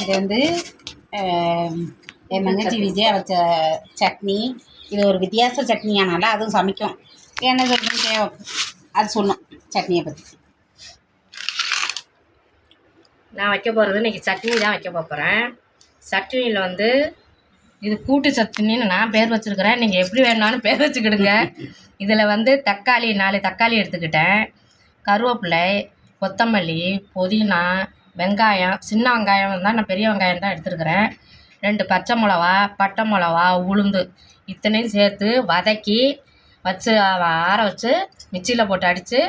இது வந்து என் தங்கச்சி விஜயா வச்ச சட்னி. இது ஒரு வித்தியாச சட்னியானால அதுவும் சமைக்கும். என்ன சொல்லுன்னு தேவை அது சொன்னோம் சட்னியை பற்றி. நான் வைக்க போகிறது இன்றைக்கி சட்னி தான் வைக்க போகிறேன். சட்னியில் வந்து இது கூட்டு சட்னின்னு நான் பேர் வச்சுருக்கிறேன். நீங்கள் எப்படி வேணாலும் பேர் வச்சுக்கிடுங்க. இதில் வந்து தக்காளி 4 தக்காளி எடுத்துக்கிட்டேன், கருவேப்பிலை, கொத்தமல்லி, புதினா, வெங்காயம், சின்ன வெங்காயம் தான், நான் பெரிய வெங்காயம் தான் எடுத்துருக்கிறேன், 2 பச்சை மிளவா, பட்டை மிளவா, உளுந்து இத்தனையும் சேர்த்து வதக்கி வச்சு ஆற வச்சு மிக்சியில் போட்டு அடித்து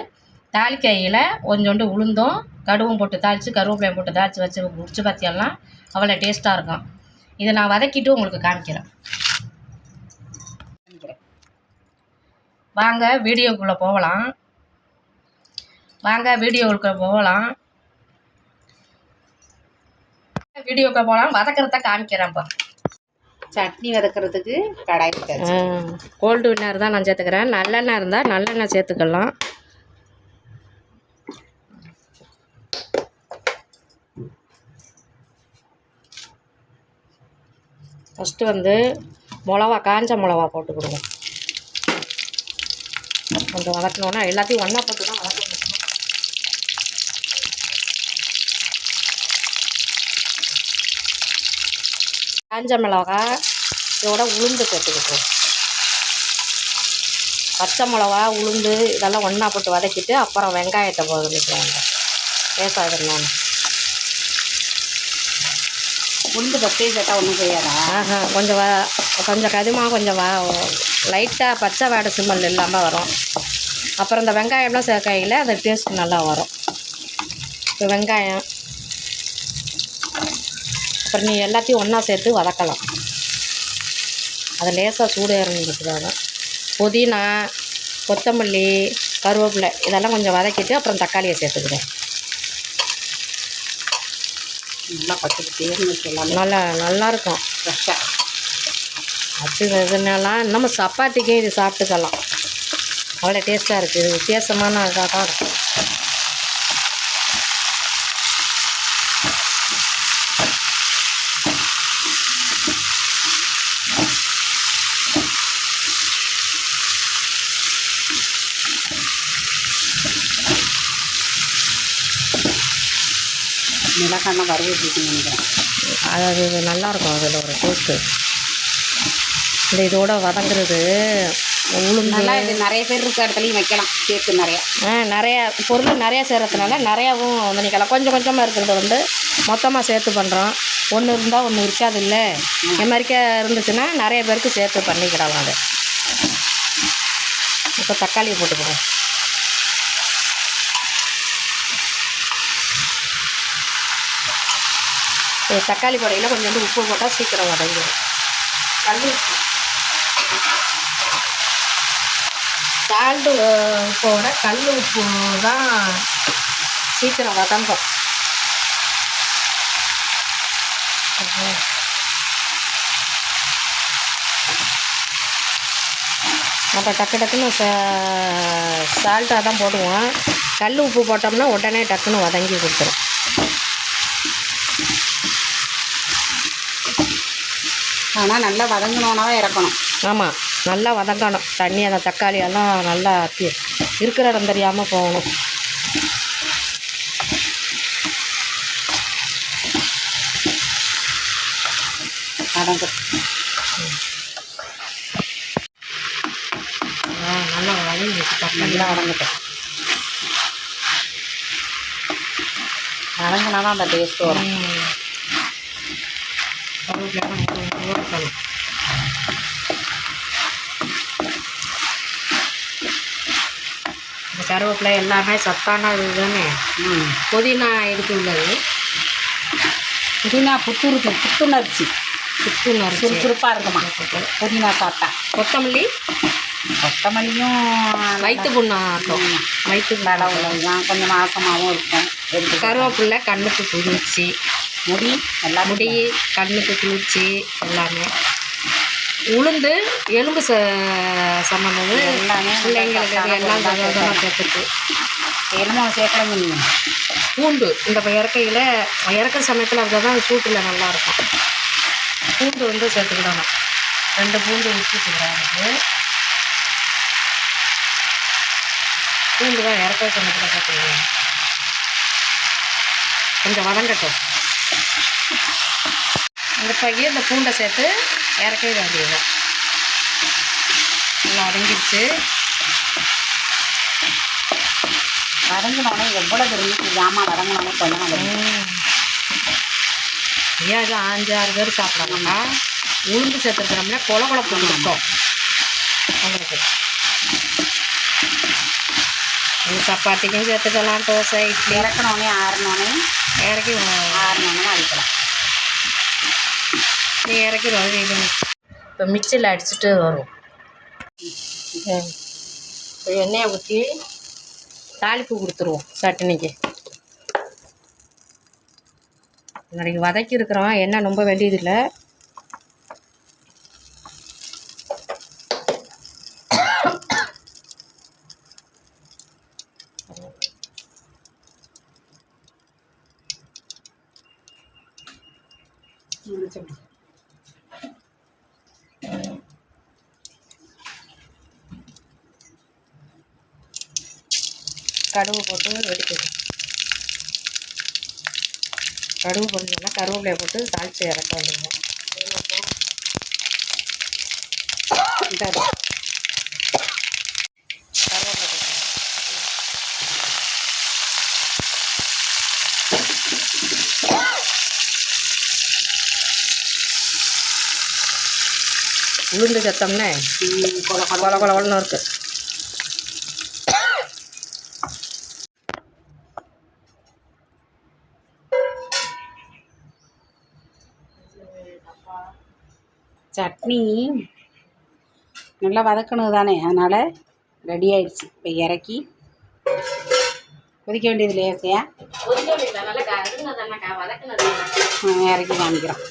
தாளிக்கையில் கொஞ்சோண்டு உளுந்தும் கடுகும் போட்டு தாளித்து கருவேப்பிலையும் போட்டு தாளித்து வச்சு முடிச்சு பார்த்தியெல்லாம் அவ்வளோ டேஸ்ட்டாக இருக்கும். இதை நான் வதக்கிட்டு உங்களுக்கு காமிக்கிறேன். வாங்க வீடியோக்குள்ளே போகலாம். வதக்கிறத காமிக்கிறேன்ப்பா. சட்னி வதக்கிறதுக்கு கடாய் கோல்டு வின்னர் தான் நான் சேர்த்துக்கிறேன். நல்லெண்ணெய் இருந்தால் நல்லெண்ணெய் சேர்த்துக்கலாம். ஃபஸ்ட்டு வந்து காஞ்ச மிளவா போட்டுக்கிடுவோம். கொஞ்சம் வதக்கணுன்னா எல்லாத்தையும் ஒன்றா போட்டு தான் வதக்கணும். காஞ்ச மிளகா இதோட உளுந்து சேர்த்துக்கிட்டோம். பச்சை மிளகா, உளுந்து இதெல்லாம் ஒன்றா போட்டு வதக்கிட்டு அப்புறம் வெங்காயத்தை போட்டுக்கிட்டுவாங்க. லேசாகிடணும். உளுந்து பச்சை சேர்த்தா ஒன்றும் செய்யாதா? கொஞ்சம் கதுமா கொஞ்சம் லைட்டாக பச்சை வாடை ஸ்மெல் இல்லாமல் வரும். அப்புறம் இந்த வெங்காயம்லாம் சேர்க்கையில் அந்த டேஸ்ட் நல்லா வரும். இப்போ வெங்காயம் அப்புறம் நீ எல்லாத்தையும் ஒன்றா சேர்த்து வதக்கலாம். அதை லேசாக சூடு இறங்கிட்டுருக்காங்க. புதினா, கொத்தமல்லி, கருவேப்பிலை இதெல்லாம் கொஞ்சம் வதக்கிட்டு அப்புறம் தக்காளியை சேர்த்துக்கிறேன். நல்லா பச்சை நல்லாயிருக்கும் ஃப்ரெஷ்ஷாக. இதனாலாம் நம்ம சப்பாத்திக்கும் இது சாப்பிட்டுக்கலாம். அவ்வளோ டேஸ்ட்டாக இருக்குது. இது வித்தியாசமான இதாக தான் இருக்கும். மிளகாய் வறுவல் நினைக்கிறேன். அது நல்லாயிருக்கும். அதில் ஒரு டேஸ்ட்டு. இதோட வதங்குறது உளுந்துலாம் இது நிறைய பேர் இருக்க இடத்துலையும் வைக்கலாம். சேர்த்து நிறையா பொருள் நிறையா சேர்கிறதுனால நிறையாவும் நினைக்கலாம். கொஞ்சம் கொஞ்சமாக இருக்கிறத வந்து மொத்தமாக சேர்த்து பண்ணுறோம். ஒன்று இருந்தால் ஒன்று இருக்காது இல்லை. இந்த மாதிரிக்கா இருந்துச்சுன்னா நிறைய பேருக்கு சேர்த்து பண்ணிக்கிடலாம். அது இப்போ தக்காளியை போட்டுக்கிறோம். தக்காளி போடையில் கொஞ்சம் உப்பு போட்டால் சீக்கிரம் வதங்கிடும். கல் உப்பு சால்ட்டு உப்போட கல் உப்பு தான் சீக்கிரம் வதங்கும். நம்ம டக்குன்னு சால்ட்டாக தான் போடுவோம். கல் உப்பு போட்டோம்னா உடனே டக்குன்னு வதங்கி கொடுத்துரும். ஆனால் நல்லா வதங்கணுன்னா தான் இறக்கணும். ஆமாம், நல்லா வதங்கணும். தண்ணி அந்த தக்காளியெல்லாம் நல்லா இருக்கிற இடம் தெரியாமல் போகணும். நல்லா நல்லா வதங்கட்டும். வதங்கினா தான் அந்த டேஸ்ட் வரும். இந்த கருவேப்பிலை எல்லாமே சத்தான இதுதானே. புதினா எடுத்து உள்ளது. புதினா புத்துணர்ச்சி சுறுசுறுப்பாக இருக்குமா புதினா சாப்பிட்டா. கொத்தமல்லியும் வயிற்று புண்ணாட்டம், வயிற்று நல்லா உள்ளதுதான். கொஞ்சம் மாசமாகவும் இருக்கும். கருவேப்பிலை கண்ணுக்கு குளிர்ச்சி, முடி கண்ணுக்கு குளிர்ச்சி எல்லாமே. உளுந்து எலும்பு சம்மந்தது எல்லாமே பிள்ளைங்களுக்கு எல்லாம் சேர்த்துட்டு என்னமோ சேர்க்கலங்க. நீங்கள் பூண்டு இந்த இறக்க சமயத்தில் அப்படி தான் சூட்டில் நல்லாயிருக்கும். பூண்டு வந்து சேர்த்துக்கிடணும். 2 பூண்டு ஊற்றிக்கிறேன். அதுக்கு பூண்டு தான் இறக்க சமயத்தில் சேர்த்துக்கிடணும். கொஞ்சம் வதங்கட்டும். இந்த பையன் இந்த பூண்டை சேர்த்து இறக்கவே வேண்டியதுதான். நல்லா வதங்கிடுச்சு. வதங்கினோடனே எவ்வளோ தெரிஞ்சு ஜாமான் வதங்கினோடனே கொஞ்சம் ஏன் இது 5-6 பேர் சாப்பிட்றாங்கன்னா உளுந்து சேர்த்துருக்கிறோம்னா கொழப்பு இருக்கும் உங்களுக்கு. சப்பாத்திக்கும் சேர்த்துக்கலாம், தோசை இட்லி. இறக்கணோடனே இறக்கி ஆறினோடனே அடிக்கலாம். நீ இறக்கி இது இப்போ மிக்சியில் அடிச்சுட்டு வரும். இப்போ எண்ணெயை ஊற்றி தாளிப்பு கொடுத்துருவோம் சட்னிக்கு. நாளைக்கு வதக்கி இருக்கிறோம், எண்ணெய் ரொம்ப வேண்டியதில்லை. கடுகு போட்டு வெடிக்கணும். கடுகு போட்டோம்னா கருவேப்பிலையை போட்டு தாளித்து இறக்க வேண்டியது. கருவேப்பிலை உளுந்து சத்தம்னே கொல கொலன்னு இருக்கு. சட்னி நல்லா வதக்கணும் தானே, அதனால் ரெடி ஆயிடுச்சு. இப்போ இறக்கி கொதிக்க வேண்டியது இல்லையா? இறக்கி காமிக்கிறோம்.